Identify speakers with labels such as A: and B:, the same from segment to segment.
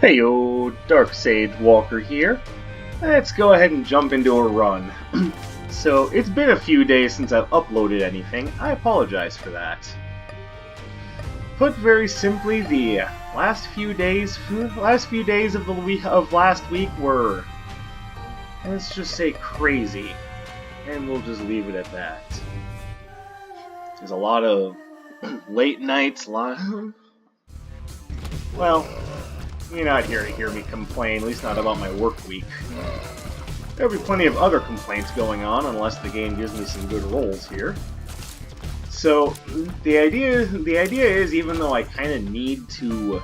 A: Hey yo, Dark Sage Walker here. Let's go ahead and jump into a run. So, it's been a few days since I've uploaded anything. I apologize for that. Put very simply, the last few days of the week of last week were, let's just say, crazy, and we'll just leave it at that. There's a lot of late nights, well, you're not here to hear me complain, at least not about my work week. There'll be plenty of other complaints going on, unless the game gives me some good rolls here. So, the idea is, even though I kind of need to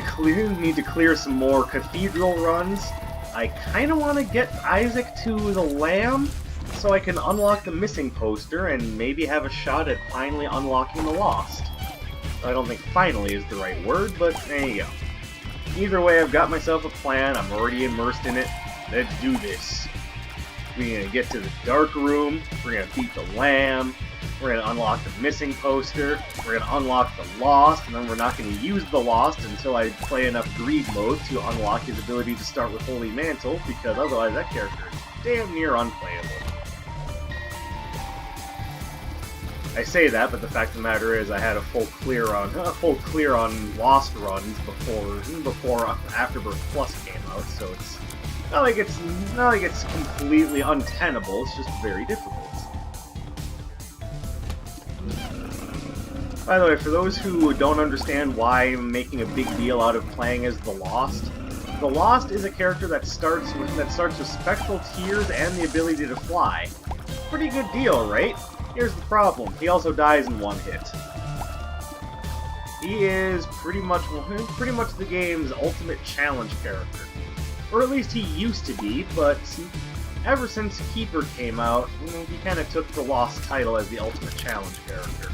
A: clear some more cathedral runs, I kind of want to get Isaac to the Lamb, so I can unlock the missing poster and maybe have a shot at finally unlocking the Lost. I don't think finally is the right word, but there you go. Either way, I've got myself a plan, I'm already immersed in it. Let's do this. We're gonna get to the dark room, we're gonna beat the Lamb, we're gonna unlock the missing poster, we're gonna unlock the Lost, and then we're not gonna use the Lost until I play enough greed mode to unlock his ability to start with Holy Mantle, because otherwise that character is damn near unplayable. I say that, but the fact of the matter is, I had a full clear on Lost runs before Afterbirth Plus came out, so it's not like it's completely untenable. It's just very difficult. By the way, for those who don't understand why I'm making a big deal out of playing as the Lost is a character that starts with spectral tears and the ability to fly. Pretty good deal, right? Here's the problem. He also dies in one hit. He is pretty much the game's ultimate challenge character. Or at least he used to be, but ever since Keeper came out, he kind of took the Lost title as the ultimate challenge character.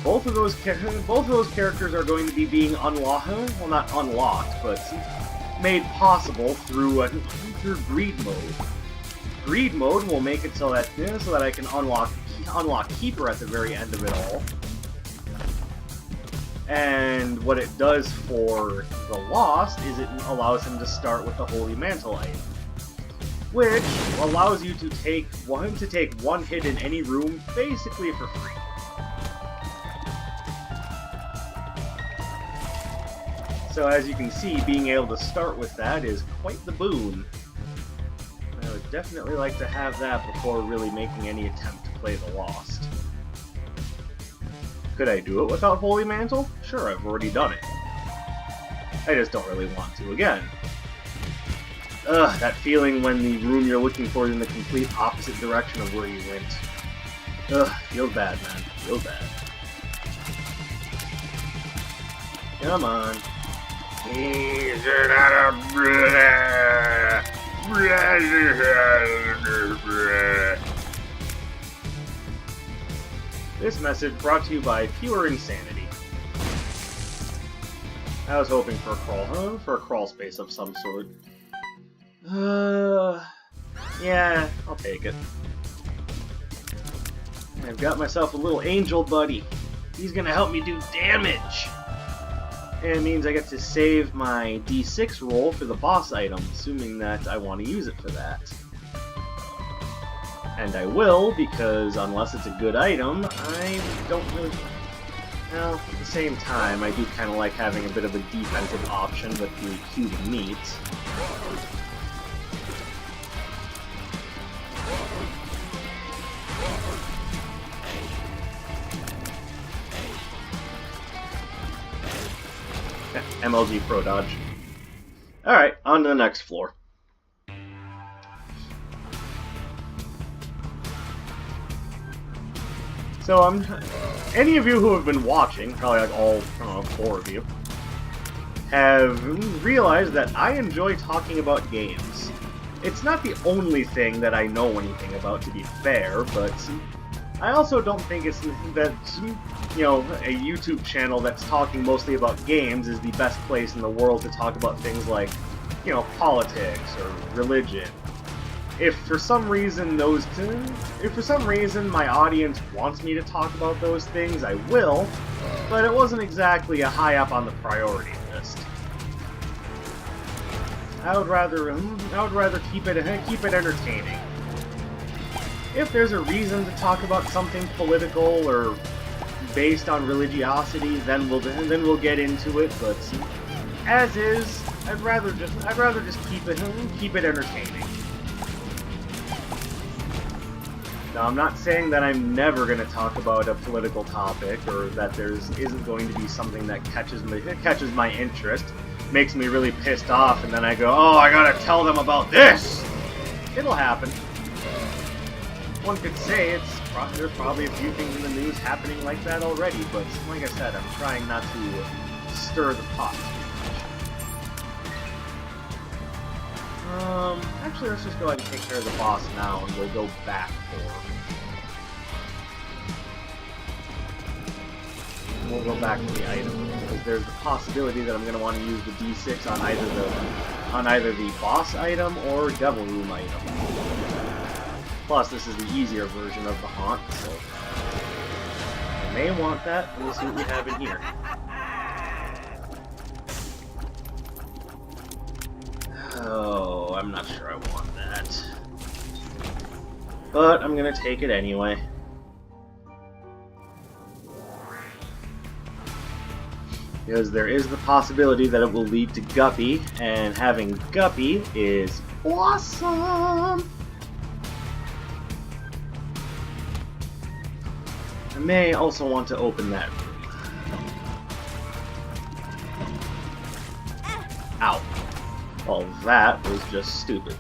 A: Both of those characters are going to be being unlocked, well, not unlocked, but made possible through greed mode. Greed mode will make it so that I can unlock Keeper at the very end of it all. And what it does for the Lost is it allows him to start with the Holy Mantle item, which allows you to take one hit in any room basically for free. So as you can see, being able to start with that is quite the boon. I would definitely like to have that before really making any attempt to play the Lost. Could I do it without Holy Mantle? Sure, I've already done it. I just don't really want to again. Ugh, that feeling when the room you're looking for is in the complete opposite direction of where you went. Ugh, feels bad, man. Feels bad. Come on. This message brought to you by Pure Insanity. I was hoping for a crawl space of some sort. Yeah, I'll take it. I've got myself a little angel buddy. He's gonna help me do damage! And it means I get to save my D6 roll for the boss item, assuming that I want to use it for that. And I will, because unless it's a good item, I don't really... Well, at the same time, I do kind of like having a bit of a defensive option with the cube meat. MLG Pro Dodge. Alright, on to the next floor. So, any of you who have been watching, probably like all, I don't know, 4 of you, have realized that I enjoy talking about games. It's not the only thing that I know anything about, to be fair, but I also don't think it's that, a YouTube channel that's talking mostly about games is the best place in the world to talk about things like, politics or religion. if for some reason my audience wants me to talk about those things, I will, but it wasn't exactly a high up on the priority list. I would rather keep it entertaining. If there's a reason to talk about something political or based on religiosity, then we'll get into it. But as is, I'd rather just keep it entertaining. Now, I'm not saying that I'm never going to talk about a political topic or that there isn't going to be something that catches my interest, makes me really pissed off, and then I go, oh, I gotta tell them about this! It'll happen. One could say there's probably a few things in the news happening like that already, but like I said, I'm trying not to stir the pot too much. Actually, let's just go ahead and take care of the boss now, and we'll go back to the item, because there's the possibility that I'm going to want to use the D6 on either the boss item or Devil Room item. Plus, this is the easier version of the Haunt, so I may want that. We'll see what we have in here. Oh, I'm not sure I want that. But I'm going to take it anyway. Because there is the possibility that it will lead to Guppy, and having Guppy is awesome! I may also want to open that room. Ow. Well, that was just stupid.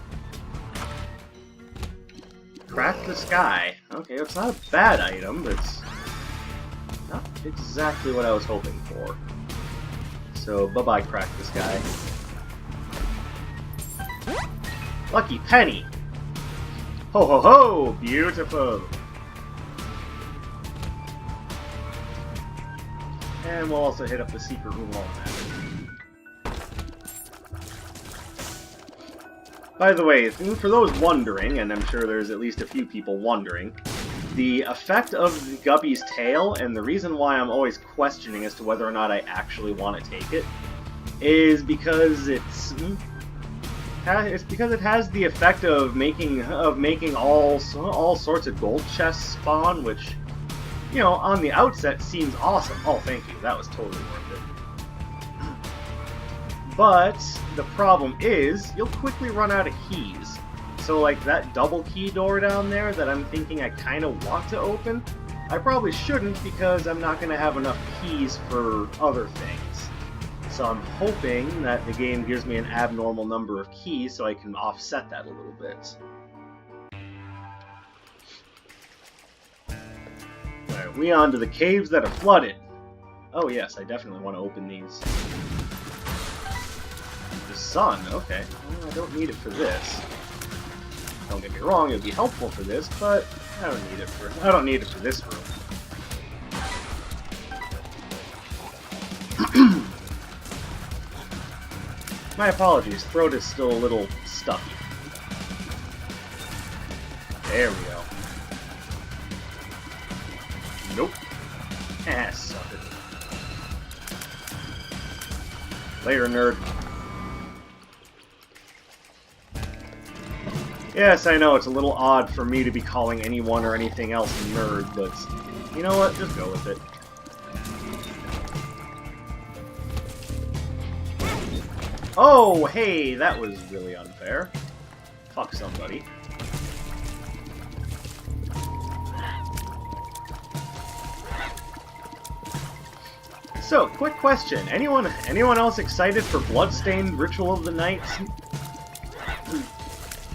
A: Crack the Sky. Okay, it's not a bad item, but it's not exactly what I was hoping for. So, bye-bye, Crack the Sky. Lucky Penny! Ho ho ho! Beautiful! And we'll also hit up the secret room while I'm at it. By the way, for those wondering, and I'm sure there's at least a few people wondering, the effect of Guppy's tail, and the reason why I'm always questioning as to whether or not I actually want to take it, is because it has the effect of making all sorts of gold chests spawn, which, you know, on the outset seems awesome. Oh, thank you. That was totally worth it. But the problem is, you'll quickly run out of keys. So, like, that double key door down there that I'm thinking I kind of want to open, I probably shouldn't because I'm not going to have enough keys for other things. So I'm hoping that the game gives me an abnormal number of keys so I can offset that a little bit. Alright, we on to the caves that are flooded. Oh yes, I definitely want to open these. The sun, okay. Well, I don't need it for this. Don't get me wrong, it would be helpful for this, but I don't need it for this room. My apologies, throat is still a little stuffy. There we go. Nope. Ah, sucker. Later, nerd. Yes, I know, it's a little odd for me to be calling anyone or anything else a nerd, but you know what? Just go with it. Oh, hey, that was really unfair. Fuck somebody. So, quick question. Anyone else excited for Bloodstained Ritual of the Night?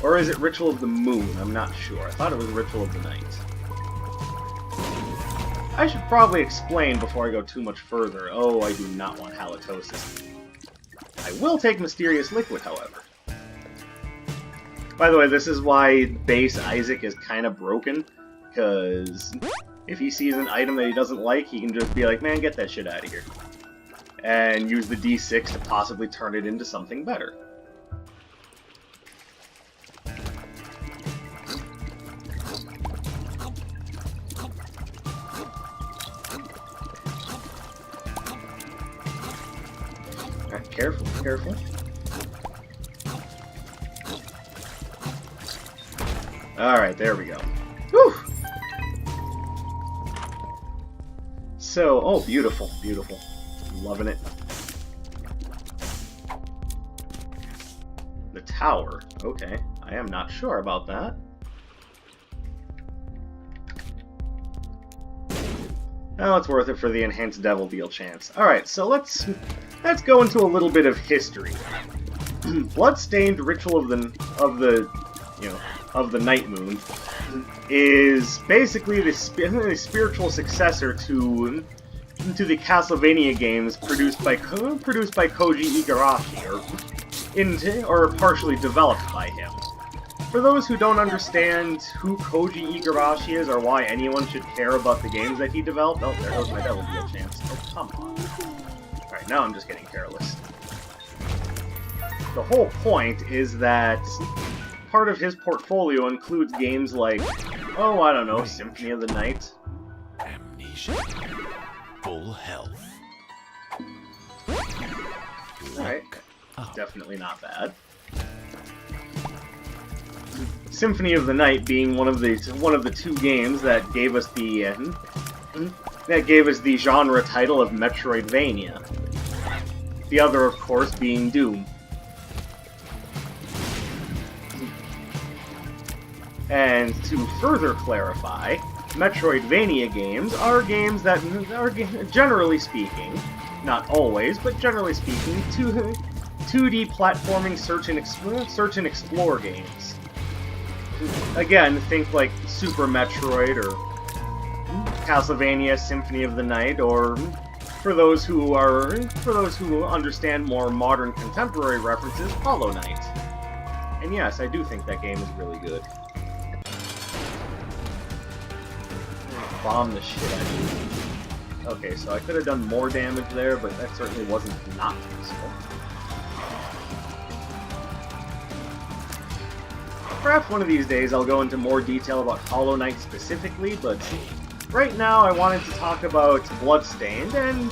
A: Or is it Ritual of the Moon? I'm not sure. I thought it was Ritual of the Night. I should probably explain before I go too much further. Oh, I do not want halitosis. I will take Mysterious Liquid, however. By the way, this is why base Isaac is kind of broken, because if he sees an item that he doesn't like, he can just be like, man, get that shit out of here. And use the D6 to possibly turn it into something better. careful, careful. Alright, there we go. Whew! So, oh, beautiful, beautiful. Loving it. The tower. Okay, I am not sure about that. Oh, it's worth it for the enhanced Devil Deal chance. Alright, so let's go into a little bit of history. Bloodstained Ritual of the Night Moon is basically the spiritual successor to the Castlevania games produced by Koji Igarashi, or partially developed by him. For those who don't understand who Koji Igarashi is or why anyone should care about the games that he developed, oh, there goes my Devil Deal chance. Oh, come on. Alright, now I'm just getting careless. The whole point is that part of his portfolio includes games like, oh, I don't know, Symphony of the Night.
B: Amnesia. Full health.
A: Alright, definitely not bad. Symphony of the Night being one of the two games that gave us the genre title of Metroidvania. The other, of course, being Doom. And to further clarify, Metroidvania games are games that are, generally speaking, not always, but generally speaking, 2D platforming search and explore games. Again, think like Super Metroid or Castlevania Symphony of the Night, or for those who understand more modern contemporary references, Hollow Knight. And yes, I do think that game is really good. Bomb the shit out of you. Okay, so I could have done more damage there, but that certainly wasn't not useful. Perhaps one of these days I'll go into more detail about Hollow Knight specifically, but right now I wanted to talk about Bloodstained and,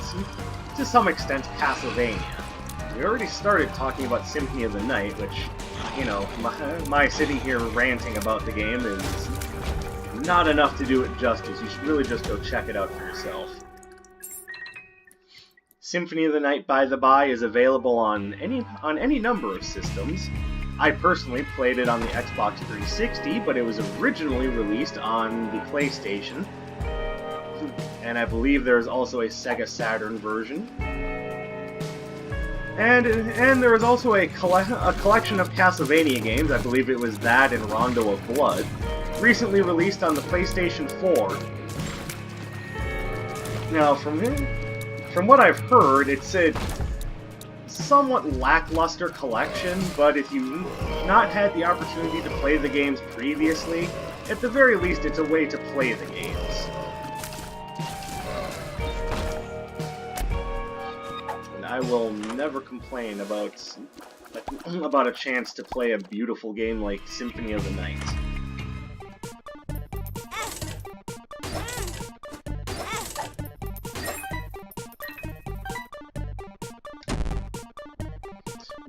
A: to some extent, Castlevania. We already started talking about Symphony of the Night, which, you know, my sitting here ranting about the game is not enough to do it justice. You should really just go check it out for yourself. Symphony of the Night, by the by, is available on any number of systems. I personally played it on the Xbox 360, but it was originally released on the PlayStation. And I believe there's also a Sega Saturn version. And there was also a collection of Castlevania games, I believe it was that and Rondo of Blood, recently released on the PlayStation 4. Now, from what I've heard, it's a somewhat lackluster collection, but if you've not had the opportunity to play the games previously, at the very least it's a way to play the games. And I will never complain about a chance to play a beautiful game like Symphony of the Night.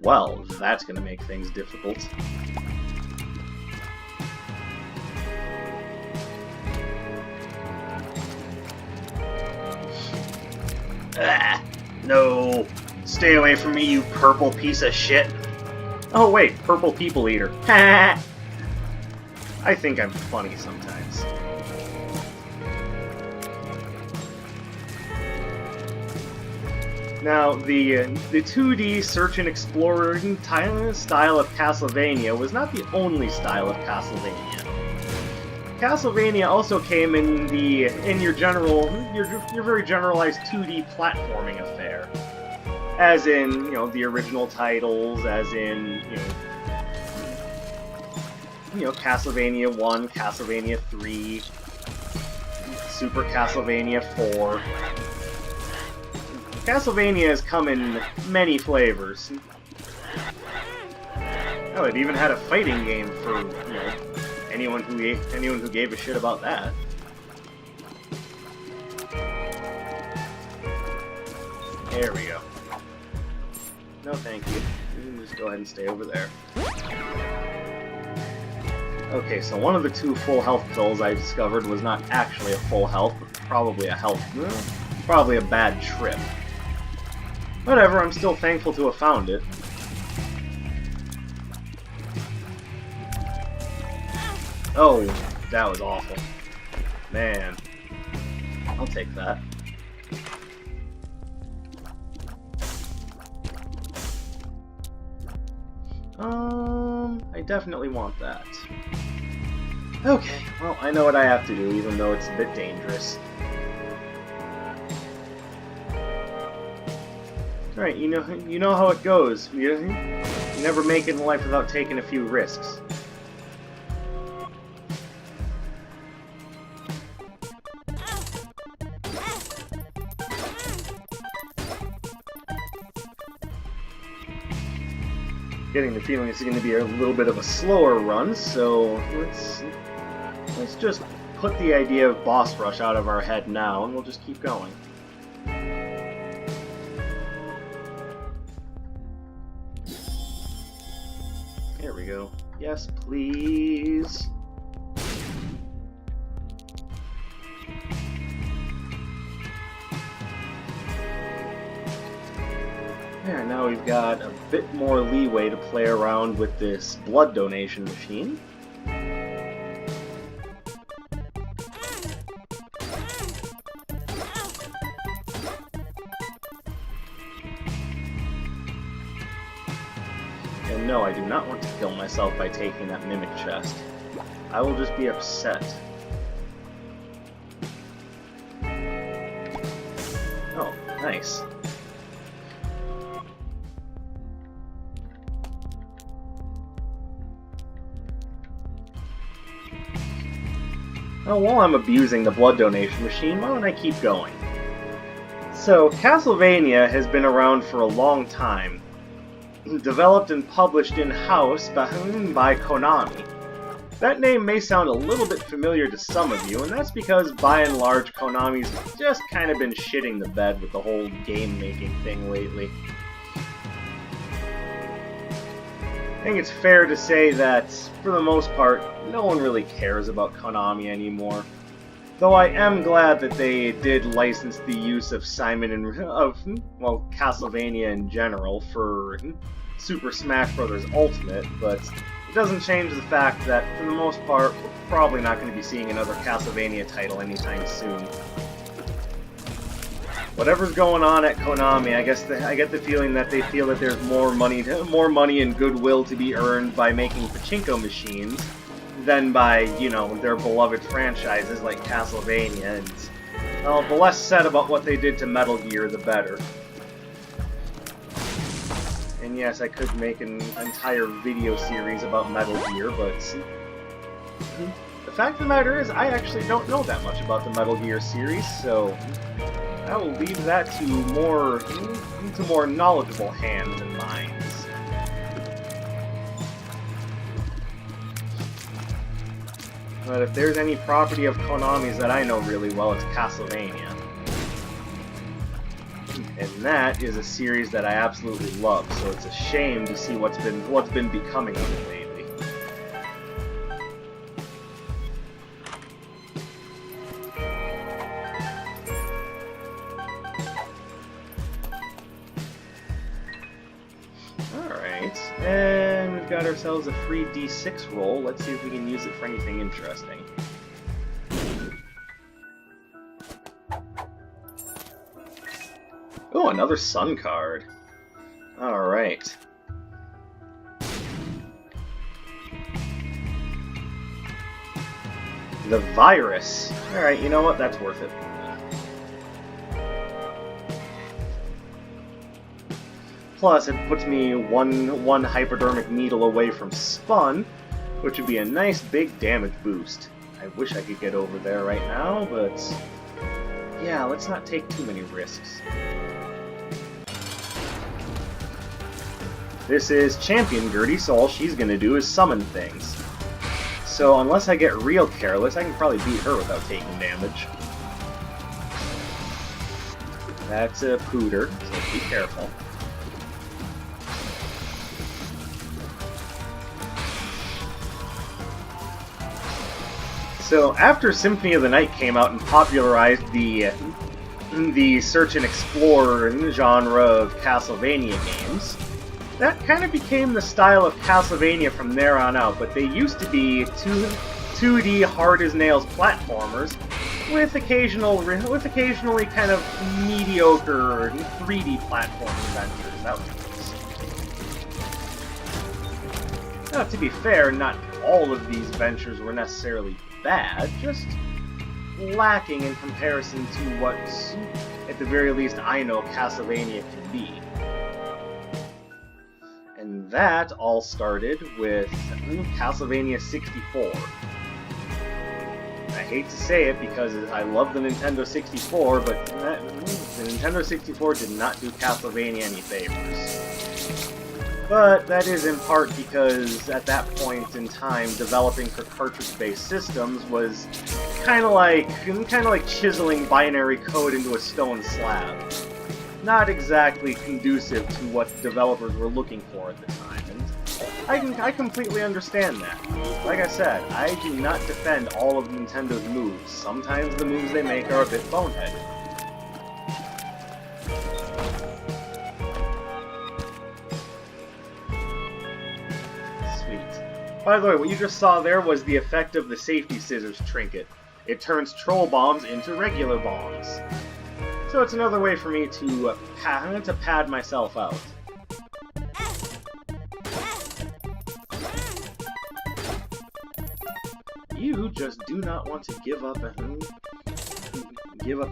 A: Well, that's gonna make things difficult. Ah, no! Stay away from me, you purple piece of shit! Oh wait, purple people eater. Ha! I think I'm funny sometimes. Now, the 2D search and explore style of Castlevania was not the only style of Castlevania. Castlevania also came in your very generalized 2D platforming affair, as in, you know, the original titles, as in, you know, Castlevania 1, Castlevania 3, Super Castlevania 4. Castlevania has come in many flavors. Oh, it even had a fighting game for, you know, anyone who gave a shit about that. There we go. No thank you. You can just go ahead and stay over there. Okay, so one of the 2 full health pills I discovered was not actually a full health, but probably a health... probably a bad trip. Whatever, I'm still thankful to have found it. Oh, that was awful. Man. I'll take that. I definitely want that. Okay, well, I know what I have to do, even though it's a bit dangerous. Alright, you know how it goes. You never make it in life without taking a few risks. Getting the feeling it's going to be a little bit of a slower run, so let's just put the idea of boss rush out of our head now, and we'll just keep going. There we go. Yes, please. There, now we've got a bit more leeway to play around with this blood donation machine. And no, I do not want to kill myself by taking that mimic chest. I will just be upset. Oh, nice. Well, while I'm abusing the blood donation machine, why don't I keep going? So, Castlevania has been around for a long time. Developed and published in-house by Konami. That name may sound a little bit familiar to some of you, and that's because, by and large, Konami's just kind of been shitting the bed with the whole game-making thing lately. I think it's fair to say that, for the most part, no one really cares about Konami anymore. Though I am glad that they did license the use of Castlevania in general for Super Smash Bros. Ultimate, but it doesn't change the fact that, for the most part, we're probably not going to be seeing another Castlevania title anytime soon. Whatever's going on at Konami, I get the feeling that they feel that there's more money and goodwill to be earned by making pachinko machines than by, you know, their beloved franchises like Castlevania. And well, the less said about what they did to Metal Gear, the better. And yes, I could make an entire video series about Metal Gear, but the fact of the matter is, I actually don't know that much about the Metal Gear series, so I will leave that to more knowledgeable hands and minds. But if there's any property of Konami's that I know really well, it's Castlevania. And that is a series that I absolutely love, so it's a shame to see what's been becoming of it lately. And we've got ourselves a free D6 roll. Let's see if we can use it for anything interesting. Oh, another Sun card. Alright. The Virus. Alright, you know what? That's worth it. Plus, it puts me one hypodermic needle away from Spun, which would be a nice big damage boost. I wish I could get over there right now, but yeah, let's not take too many risks. This is Champion Gertie, so all she's gonna do is summon things. So unless I get real careless, I can probably beat her without taking damage. That's a Pooter, so be careful. So after Symphony of the Night came out and popularized the search and explore genre of Castlevania games, that kind of became the style of Castlevania from there on out, but they used to be 2D hard-as-nails platformers with occasionally kind of mediocre 3D platforming adventures. That was nice. Now, to be fair, not all of these ventures were necessarily bad, just lacking in comparison to what, at the very least, I know Castlevania can be. And that all started with Castlevania 64. I hate to say it because I love the Nintendo 64, but the Nintendo 64 did not do Castlevania any favors. But that is in part because at that point in time, developing for cartridge-based systems was kind of like chiseling binary code into a stone slab. Not exactly conducive to what developers were looking for at the time, and I completely understand that. Like I said, I do not defend all of Nintendo's moves. Sometimes the moves they make are a bit boneheaded. Sweet. By the way, what you just saw there was the effect of the safety scissors trinket. It turns troll bombs into regular bombs. So it's another way for me to pad myself out. You just do not want to give up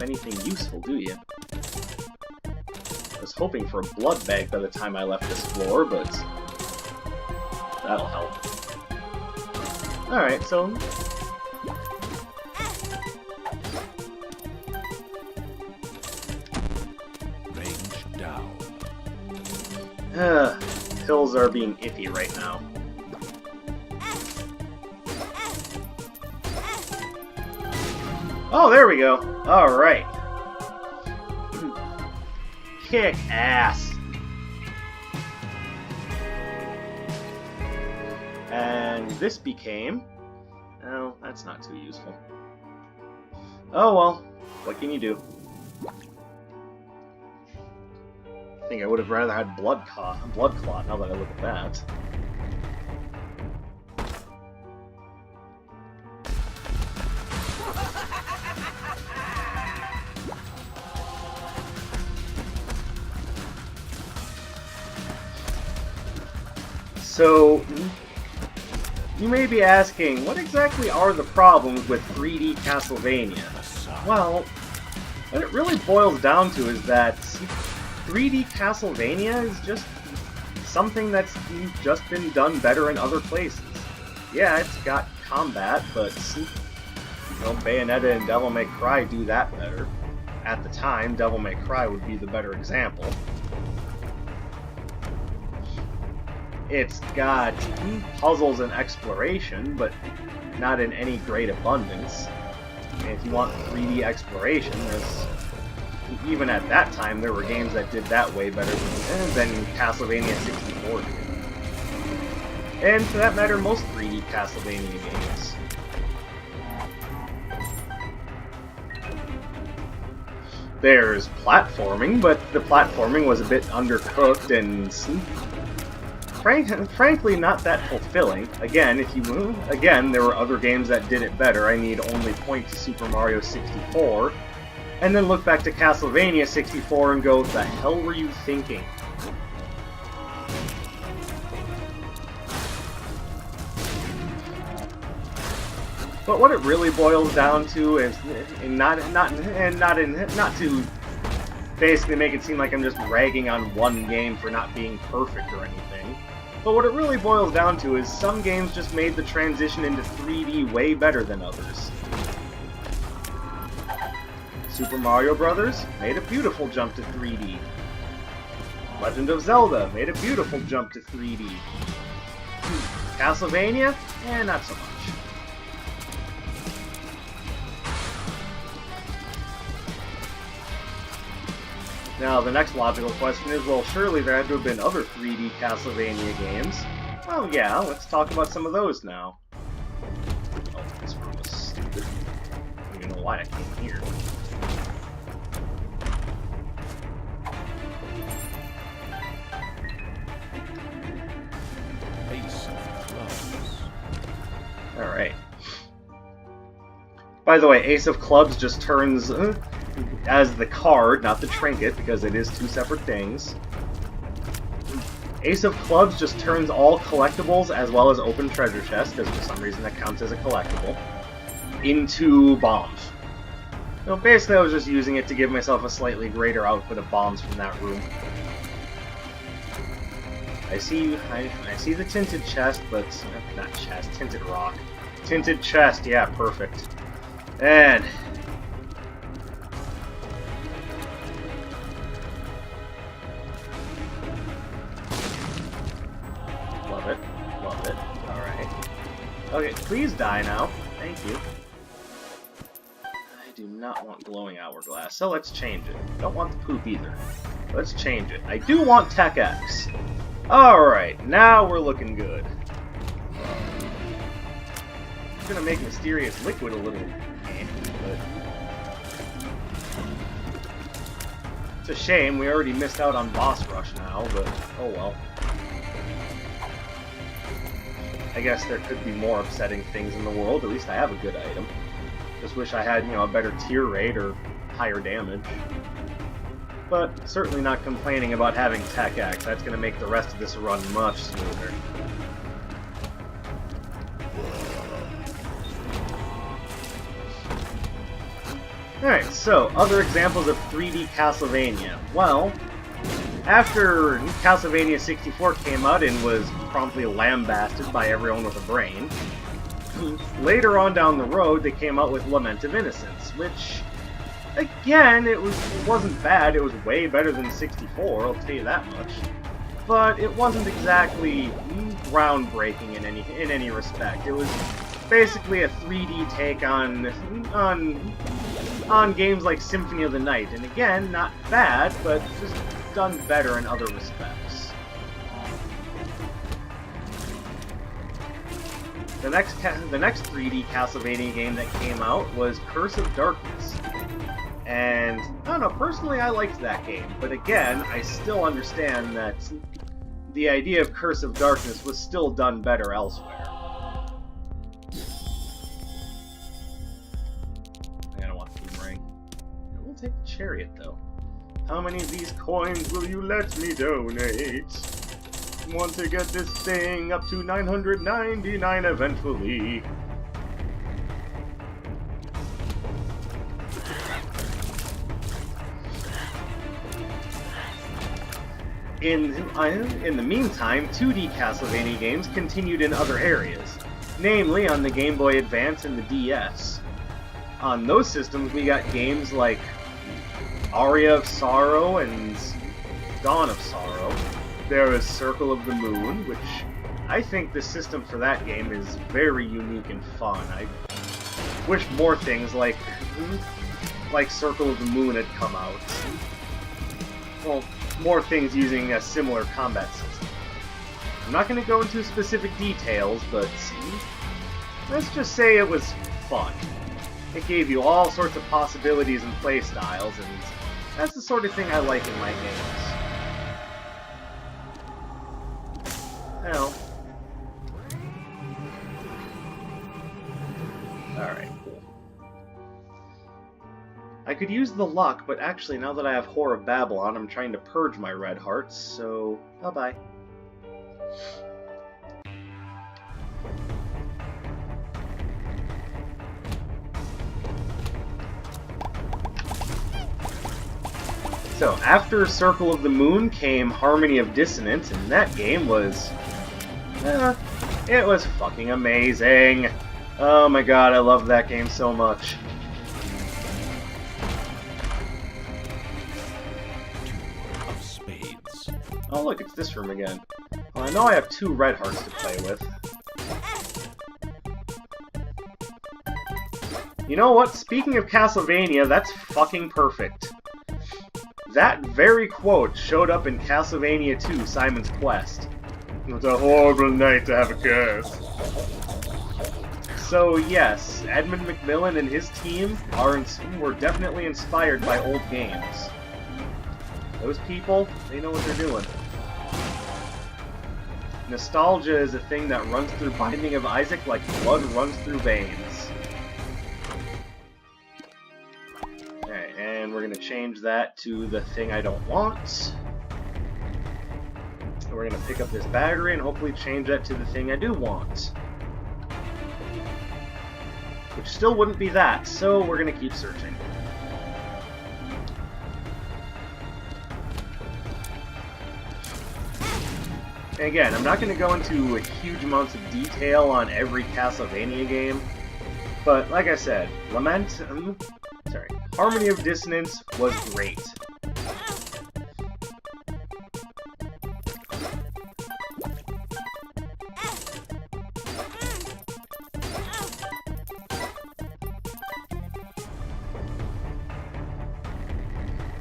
A: anything useful, do you? I was hoping for a blood bag by the time I left this floor, but that'll help. Alright, so pills are being iffy right now. Oh, there we go. Alright. Kick ass. And this became... Oh, that's not too useful. Oh well, what can you do? I think I would have rather had blood clot now that I look at that. So, you may be asking, what exactly are the problems with 3D Castlevania? Well, what it really boils down to is that 3D Castlevania is just something that's just been done better in other places. Yeah, it's got combat, but Bayonetta and Devil May Cry do that better. At the time, Devil May Cry would be the better example. It's got puzzles and exploration, but not in any great abundance. And if you want 3D exploration, even at that time, there were games that did that way better than Castlevania 64 did. And for that matter, most 3D Castlevania games. There's platforming, but the platforming was a bit undercooked and frankly not that fulfilling. Again, there were other games that did it better. I need only point to Super Mario 64, and then look back to Castlevania 64 and go, the hell were you thinking? But what it really boils down to is, not to basically make it seem like I'm just ragging on one game for not being perfect or anything. But what it really boils down to is some games just made the transition into 3D way better than others. Super Mario Bros. Made a beautiful jump to 3D. Legend of Zelda made a beautiful jump to 3D. Castlevania? Not so much. Now, the next logical question is, well, surely there had to have been other 3D Castlevania games. Well, yeah, let's talk about some of those now. Oh, this room is stupid. know why I came here.
B: Ace of clubs.
A: Alright. By the way, Ace of Clubs just turns as the card, not the trinket, because it is two separate things. Ace of Clubs just turns all collectibles, as well as open treasure chests, because for some reason that counts as a collectible, into bombs. So basically I was just using it to give myself a slightly greater output of bombs from that room. I see the tinted chest, but not chest, tinted rock. Tinted chest, yeah, perfect. And love it, love it. All right. Okay, please die now. Thank you. I do not want glowing hourglass, so let's change it. Don't want the poop either. Let's change it. I do want Tech X. Alright, now we're looking good. I'm gonna make Mysterious Liquid a little but it's a shame, we already missed out on Boss Rush now, but oh well. I guess there could be more upsetting things in the world, at least I have a good item. Just wish I had, a better tier rate or higher damage. But certainly not complaining about having Tech X. That's going to make the rest of this run much smoother. Alright, so, other examples of 3D Castlevania. Well, after Castlevania 64 came out and was promptly lambasted by everyone with a brain, later on down the road they came out with Lament of Innocence, which... again, it wasn't bad. It was way better than 64, I'll tell you that much. But it wasn't exactly groundbreaking in any respect. It was basically a 3D take on games like Symphony of the Night. And again, not bad, but just done better in other respects. The next 3D Castlevania game that came out was Curse of Darkness. And, I don't know, personally I liked that game, but again, I still understand that the idea of Curse of Darkness was still done better elsewhere. I don't want the boomerang. I will take the chariot, though. How many of these coins will you let me donate? Want to get this thing up to 999 eventually. In the meantime, 2D Castlevania games continued in other areas, namely on the Game Boy Advance and the DS. On those systems, we got games like Aria of Sorrow and Dawn of Sorrow. There was Circle of the Moon, which I think the system for that game is very unique and fun. I wish more things like Circle of the Moon had come out. Well, more things using a similar combat system. I'm not going to go into specific details, but let's just say it was fun. It gave you all sorts of possibilities and playstyles, and that's the sort of thing I like in my games. Well. Alright, cool. I could use the luck, but actually now that I have Whore of Babylon, I'm trying to purge my red hearts, so bye-bye. So, after Circle of the Moon came Harmony of Dissonance, and that game was... it was fucking amazing. Oh my god, I love that game so much. Oh look, it's this room again. Well, I know I have 2 red hearts to play with. You know what? Speaking of Castlevania, that's fucking perfect. That very quote showed up in Castlevania 2, Simon's Quest. It's a horrible night to have a curse. So yes, Edmund Macmillan and his team were definitely inspired by old games. Those people, they know what they're doing. Nostalgia is a thing that runs through Binding of Isaac like blood runs through veins. Alright, and we're going to change that to the thing I don't want. And we're going to pick up this battery and hopefully change that to the thing I do want. Which still wouldn't be that, so we're going to keep searching. And again, I'm not going to go into huge amounts of detail on every Castlevania game, but like I said, Harmony of Dissonance was great.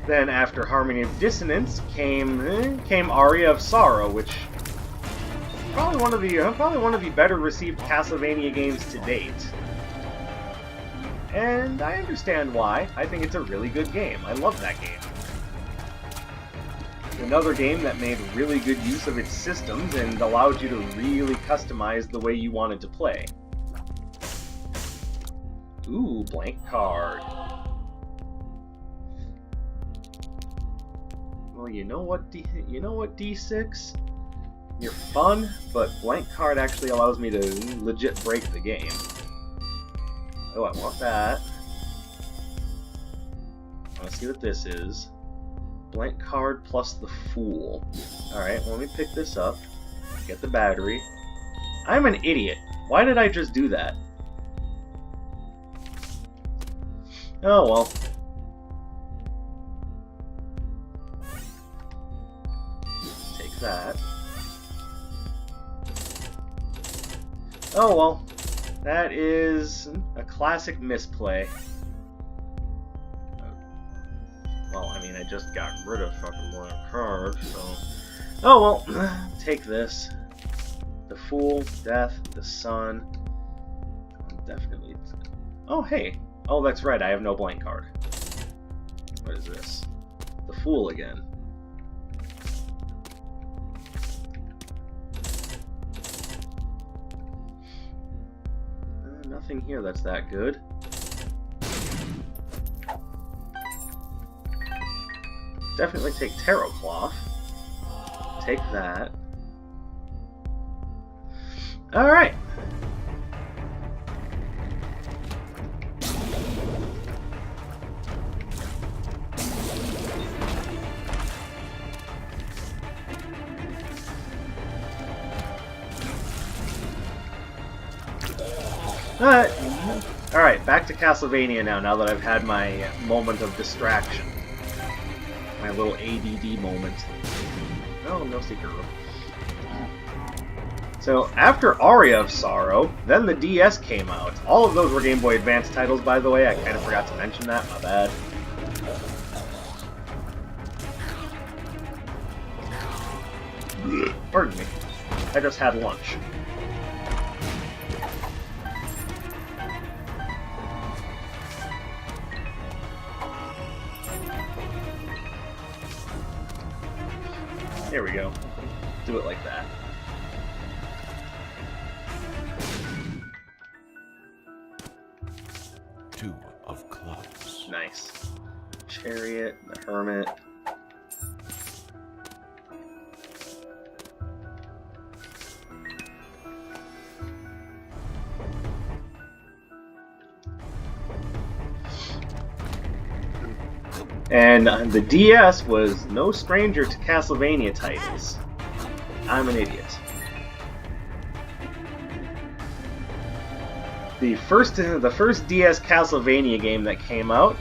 A: Then after Harmony of Dissonance came Aria of Sorrow, which probably one of the better received Castlevania games to date. And I understand why. I think it's a really good game. I love that game. It's another game that made really good use of its systems and allowed you to really customize the way you wanted to play. Ooh, blank card. Well, you know what, D6? You're fun, but blank card actually allows me to legit break the game. Oh, I want that. I want to see what this is. Blank card plus the Fool. Alright, well, let me pick this up. Get the battery. I'm an idiot. Why did I just do that? Oh, well. Take that. Oh, well. That is a classic misplay. Well, I mean, I just got rid of fucking blank card, so... Oh, well. Take this. The Fool, Death, the Sun. Definitely... Oh, hey. Oh, that's right, I have no blank card. What is this? The Fool again. Nothing here that's that good. Definitely take Tarot Cloth. Take that. Alright. Alright, back to Castlevania now that I've had my moment of distraction. My little ADD moment. Oh, no secret room. So, after Aria of Sorrow, then the DS came out. All of those were Game Boy Advance titles, by the way. I kind of forgot to mention that, my bad. Pardon me. I just had lunch. There we go. Do it like that.
B: Two of clubs.
A: Nice. Chariot, the Hermit. And the DS was no stranger to Castlevania titles. I'm an idiot. The first DS Castlevania game that came out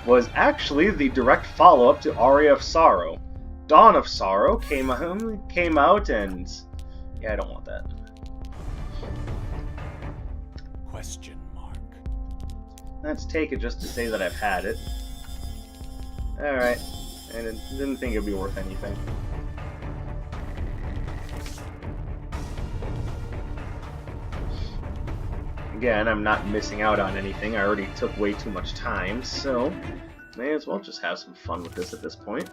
A: was actually the direct follow-up to Aria of Sorrow. Dawn of Sorrow came out and... Yeah, I don't want that.
B: Question mark.
A: Let's take it just to say that I've had it. Alright, and I didn't think it'd be worth anything. Again, I'm not missing out on anything. I already took way too much time, so may as well just have some fun with this at this point.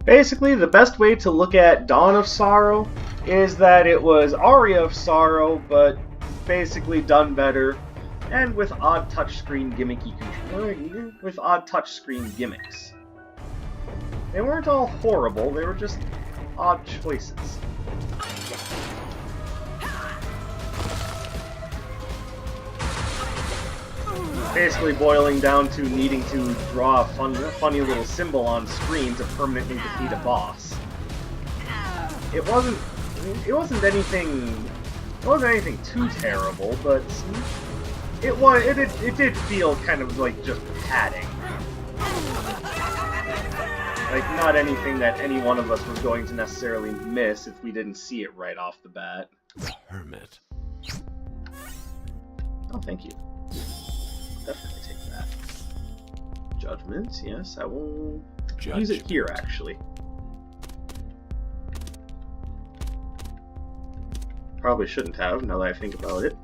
A: Basically, the best way to look at Dawn of Sorrow is that it was Aria of Sorrow, but basically done better, and with odd touchscreen gimmicks. They weren't all horrible, they were just odd choices. Basically boiling down to needing to draw a funny little symbol on screen to permanently defeat a boss. It wasn't anything too terrible, but it did feel kind of like just padding. Like, not anything that any one of us was going to necessarily miss if we didn't see it right off the bat.
B: The Hermit.
A: Oh, thank you. Definitely take that. Judgment, yes, I will use it here, actually. Probably shouldn't have, now that I think about it.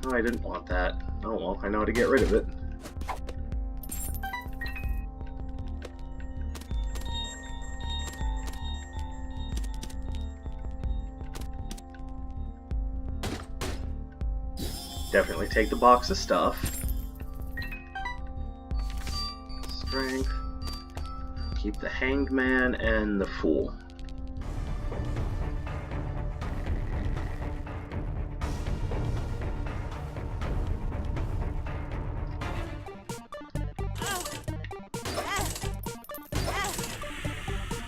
A: Oh, I didn't want that. Oh well, I know how to get rid of it. Definitely take the box of stuff. Strength. Keep the Hanged Man and the Fool.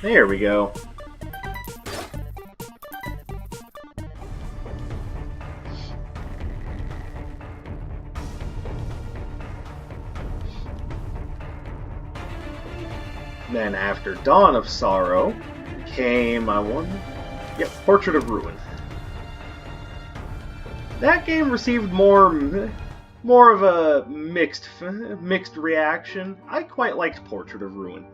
A: There we go. Then after Dawn of Sorrow came, Portrait of Ruin. That game received more of a mixed reaction. I quite liked Portrait of Ruin.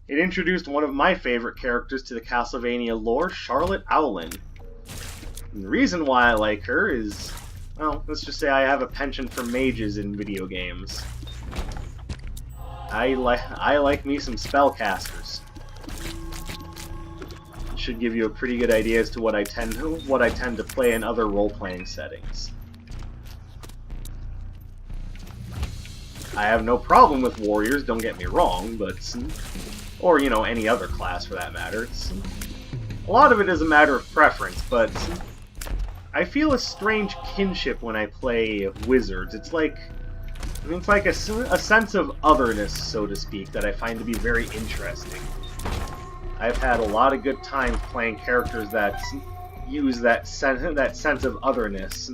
A: It introduced one of my favorite characters to the Castlevania lore, Charlotte Owlin. And the reason why I like her is, well, let's just say I have a penchant for mages in video games. I like me some spellcasters. It should give you a pretty good idea as to what I tend to play in other role-playing settings. I have no problem with warriors, don't get me wrong, but or any other class for that matter. A lot of it is a matter of preference, but I feel a strange kinship when I play wizards. It's like a sense of otherness, so to speak, that I find to be very interesting. I've had a lot of good times playing characters that use that sense of otherness.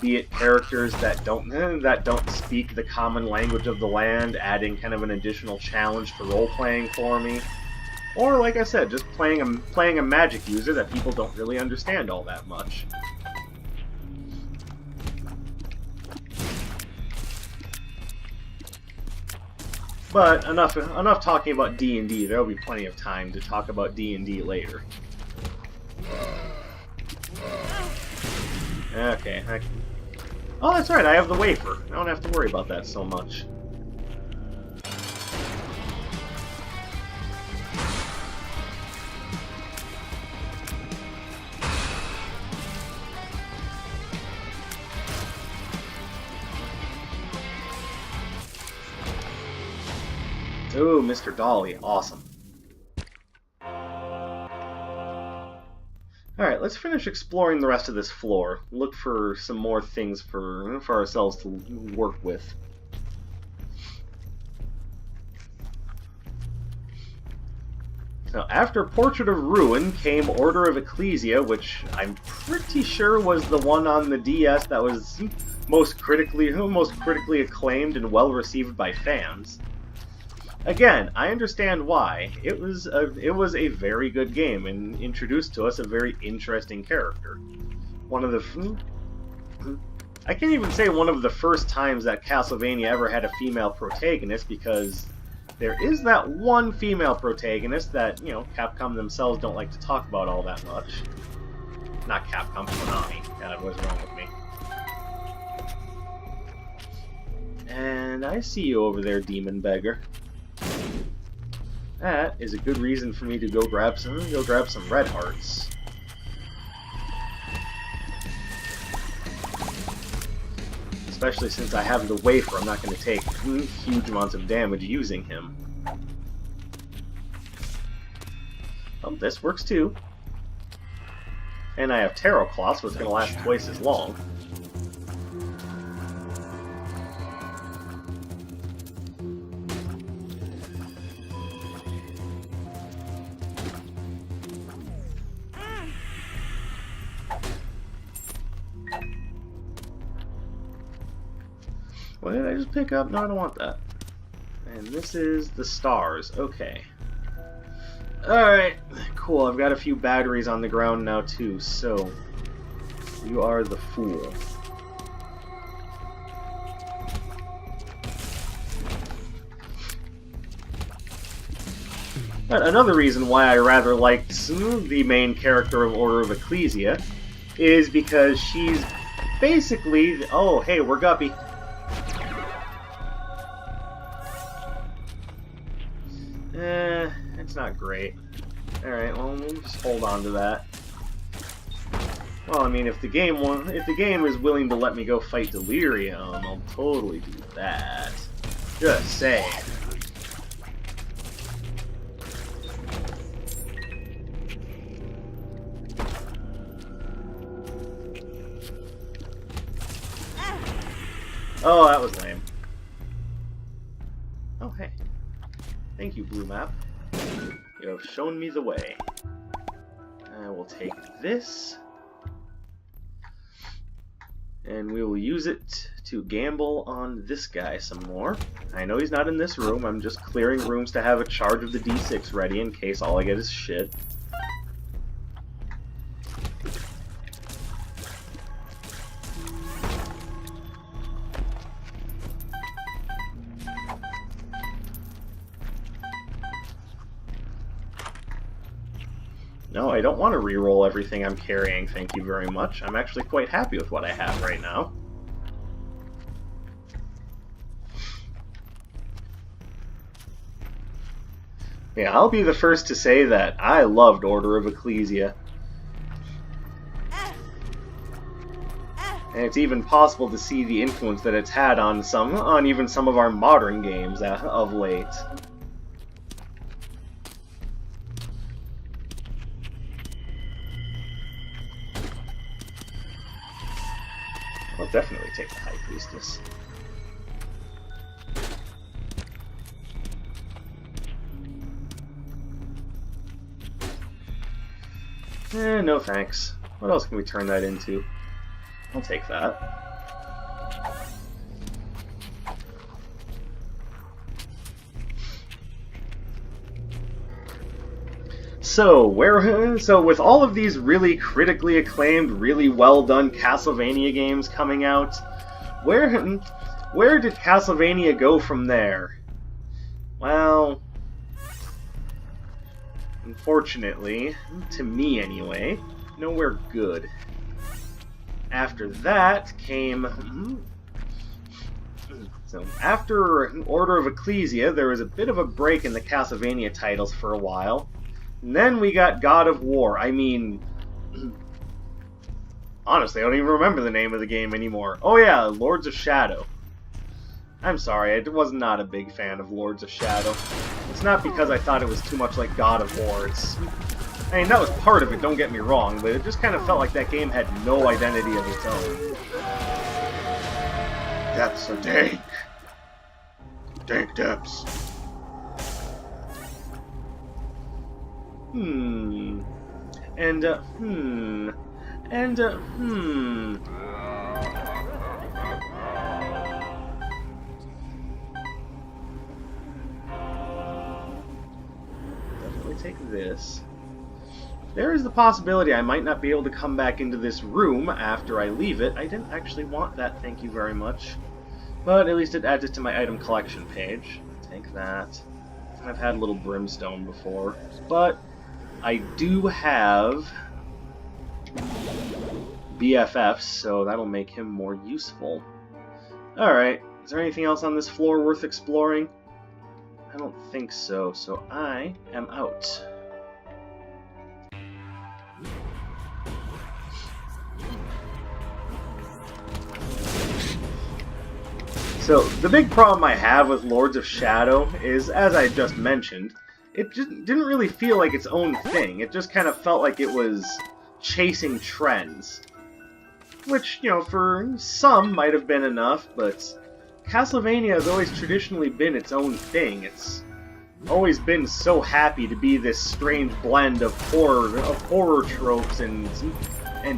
A: Be it characters that don't speak the common language of the land, adding kind of an additional challenge to role-playing for me. Or, like I said, just playing a magic user that people don't really understand all that much. But enough talking about D&D. There'll be plenty of time to talk about D&D later. Okay. Oh, that's right. I have the wafer. I don't have to worry about that so much. Ooh, Mr. Dolly. Awesome. Alright, let's finish exploring the rest of this floor. Look for some more things for ourselves to work with. Now, after Portrait of Ruin came Order of Ecclesia, which I'm pretty sure was the one on the DS that was most critically acclaimed and well received by fans. Again, I understand why. It was a very good game and introduced to us a very interesting character. One of the I can't even say one of the first times that Castlevania ever had a female protagonist, because there is that one female protagonist that, you know, Capcom themselves don't like to talk about all that much. Not Capcom, Konami. God, what's wrong with me? And I see you over there, demon beggar. That is a good reason for me to go grab some red hearts. Especially since I have the wafer, I'm not going to take huge amounts of damage using him. Oh, this works too. And I have tarot cloth, so it's going to last twice as long. What did I just pick up? No, I don't want that. And this is the stars. Okay. Alright, cool. I've got a few batteries on the ground now, too. So, you are the fool. But another reason why I rather liked the main character of Order of Ecclesia is because she's basically... Oh, hey, we're Guppy. It's not great. Alright, well, we'll just hold on to that. Well, I mean, if the game is willing to let me go fight Delirium, I'll totally do that. Just saying. Oh, that was lame. Oh, hey. Thank you, Blue Map. You have shown me the way. I will take this. And we will use it to gamble on this guy some more. I know he's not in this room. I'm just clearing rooms to have a charge of the D6 ready in case all I get is shit. No, I don't want to re-roll everything I'm carrying, thank you very much. I'm actually quite happy with what I have right now. Yeah, I'll be the first to say that I loved Order of Ecclesia. And it's even possible to see the influence that it's had on even some of our modern games of late. I'll definitely take the High Priestess. No thanks. What else can we turn that into? I'll take that. So with all of these really critically acclaimed, really well done Castlevania games coming out, where did Castlevania go from there? Well, unfortunately, to me anyway, nowhere good. After that came... So, after Order of Ecclesia, there was a bit of a break in the Castlevania titles for a while. And then we got God of War. I mean... honestly, I don't even remember the name of the game anymore. Oh yeah, Lords of Shadow. I'm sorry, I was not a big fan of Lords of Shadow. It's not because I thought it was too much like God of War. I mean, that was part of it, don't get me wrong, but it just kind of felt like that game had no identity of its own. Depths are dank. Dank depths. take this. There is the possibility I might not be able to come back into this room after I leave it. I didn't actually want that, thank you very much. But at least it adds it to my item collection page. Take that. I've had a little brimstone before. But I do have BFFs, so that'll make him more useful. Alright, is there anything else on this floor worth exploring? I don't think so, so I am out. So, the big problem I have with Lords of Shadow is, as I just mentioned, it just didn't really feel like its own thing. It just kind of felt like it was chasing trends. Which, you know, for some might have been enough, but Castlevania has always traditionally been its own thing. It's always been so happy to be this strange blend of horror tropes and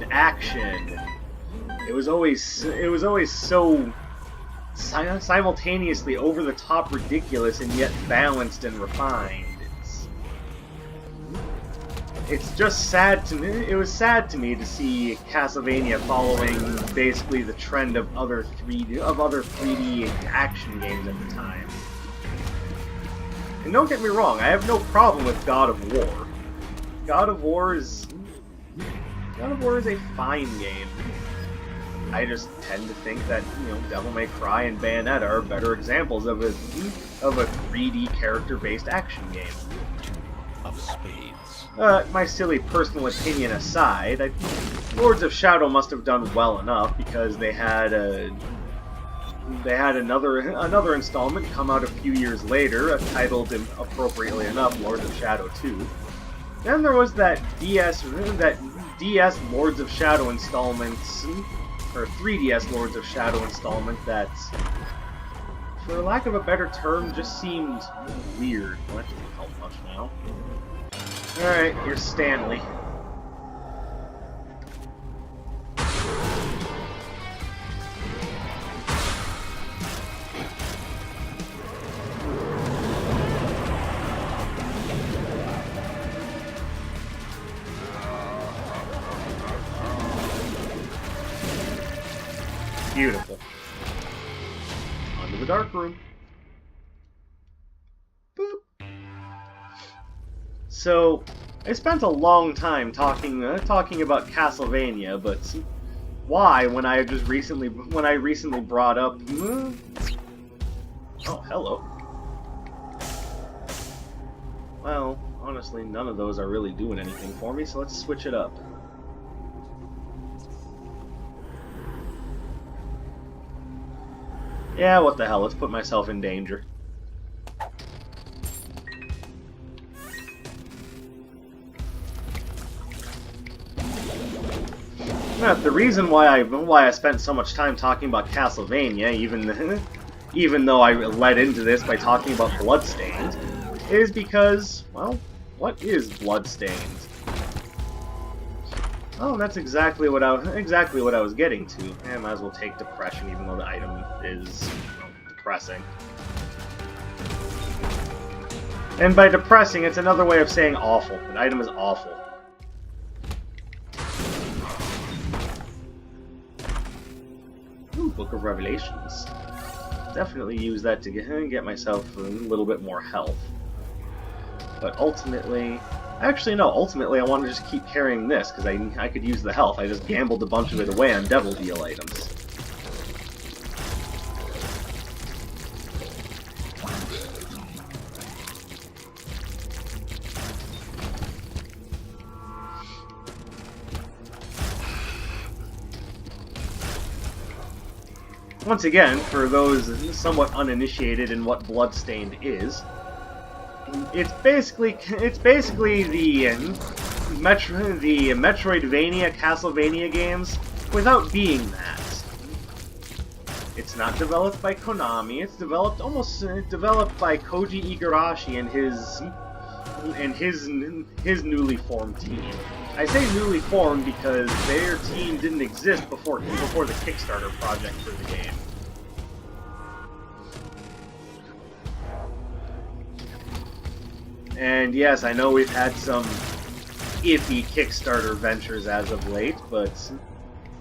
A: action. It was always so simultaneously over-the-top ridiculous and yet balanced and refined. It's just sad to me. It was sad to me to see Castlevania following basically the trend of other 3D action games at the time. And don't get me wrong, I have no problem with God of War. God of War is a fine game. I just tend to think that, you know, Devil May Cry and Bayonetta are better examples of a 3D character-based action game.
B: Of spades.
A: My silly personal opinion aside, Lords of Shadow must have done well enough because they had another installment come out a few years later, titled appropriately enough Lords of Shadow 2. Then there was that DS Lords of Shadow installment, or 3DS Lords of Shadow installment that, for lack of a better term, just seemed weird. Well, that doesn't help much now. Alright, here's Stanley. Beautiful. Onto the dark room. Boop. So, I spent a long time talking about Castlevania, but why when I recently brought up? Oh, hello. Well, honestly, none of those are really doing anything for me, so let's switch it up. Yeah, what the hell, let's put myself in danger. The reason why I spent so much time talking about Castlevania, even though I led into this by talking about Bloodstained, is because, well, what is Bloodstained? Oh, that's exactly what I was getting to. I might as well take depression, even though the item is, well, depressing. And by depressing, it's another way of saying awful. An item is awful. Ooh, Book of Revelations. Definitely use that to get myself a little bit more health. But ultimately... Actually, no, ultimately I want to just keep carrying this, because I could use the health. I just gambled a bunch of it away on Devil Deal items. Once again, for those somewhat uninitiated in what Bloodstained is, it's basically the Metroidvania, Castlevania games without being that. It's not developed by Konami. It's developed by Koji Igarashi and his newly formed team. I say newly formed because their team didn't exist before the Kickstarter project for the game. And yes, I know we've had some iffy Kickstarter ventures as of late, but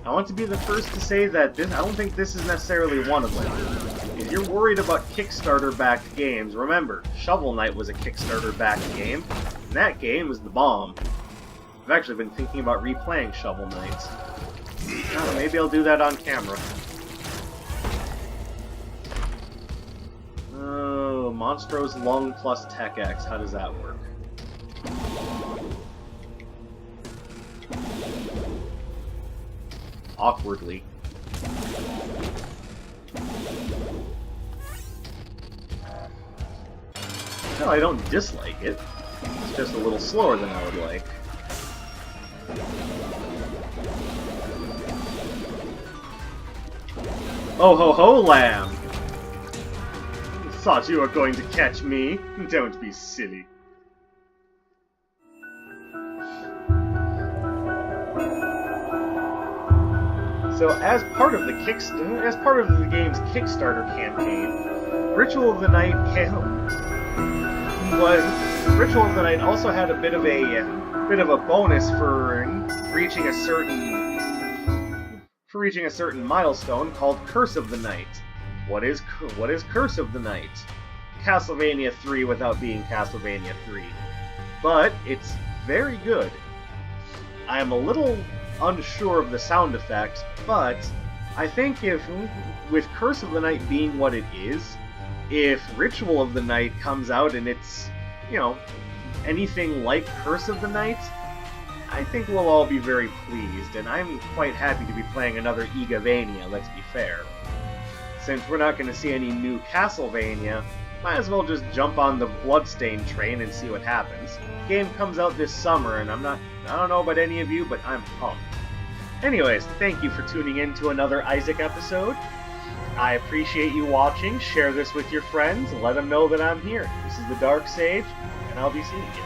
A: I want to be the first to say that I don't think this is necessarily one of them. If you're worried about Kickstarter-backed games, remember, Shovel Knight was a Kickstarter-backed game, and that game was the bomb. I've actually been thinking about replaying Shovel Knight. Oh, maybe I'll do that on camera. Oh, Monstro's Lung plus Tech X. How does that work? Awkwardly. No, I don't dislike it. It's just a little slower than I would like. Oh ho ho, lamb! Thought you were going to catch me? Don't be silly. So, as part of the game's Kickstarter campaign, Ritual of the Night also had a bit of a bonus for reaching a certain milestone called Curse of the Night. What is Curse of the Night? Castlevania 3 without being Castlevania 3. But it's very good. I am a little unsure of the sound effects, but I think with Curse of the Night being what it is, if Ritual of the Night comes out and it's, anything like Curse of the Night, I think we'll all be very pleased, and I'm quite happy to be playing another Igavania, let's be fair. Since we're not going to see any new Castlevania, might as well just jump on the Bloodstained train and see what happens. The game comes out this summer, and I don't know about any of you, but I'm pumped. Anyways, thank you for tuning in to another Isaac episode. I appreciate you watching. Share this with your friends. Let them know that I'm here. This is the Dark Sage, and I'll be seeing you.